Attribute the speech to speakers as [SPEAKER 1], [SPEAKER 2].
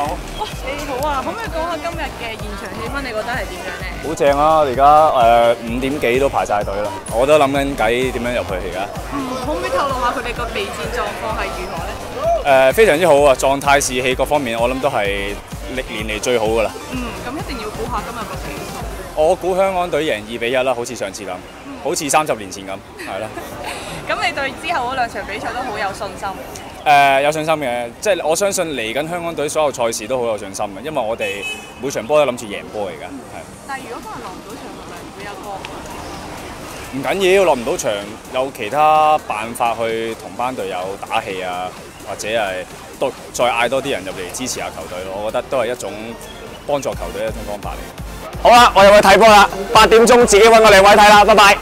[SPEAKER 1] 好。
[SPEAKER 2] 哇，你好啊，可唔可以講下今日嘅現場氣氛？你覺得係點樣咧？
[SPEAKER 1] 好正啊！而家5點幾都排晒隊啦，我都諗緊計點樣入去而家。
[SPEAKER 2] 可唔可以透露下佢哋個備戰狀況係如何咧？
[SPEAKER 1] 非常之好啊，狀態士氣各方面我諗都係歷年嚟最好噶啦。
[SPEAKER 2] 咁一定要估下今日個比數。
[SPEAKER 1] 我估香港隊贏2-1啦，好似上次咁，好似30年前咁，係啦。
[SPEAKER 2] 咁你對之後嗰兩場比賽都好有信心？
[SPEAKER 1] 有信心嘅，即係我相信嚟緊香港隊所有賽事都好有信心嘅，因為我哋每場波都諗住贏波嚟㗎，係。
[SPEAKER 2] 但係如果今日落唔到場，係咪會有個？
[SPEAKER 1] 唔緊要，落唔到場有其他辦法去同班隊友打氣啊，或者係再嗌多啲人入嚟支持下球隊咯。我覺得都係一種幫助球隊一種方法嚟。
[SPEAKER 3] 好啦，我入去睇波啦，8點鐘自己揾個靚位睇啦，拜拜。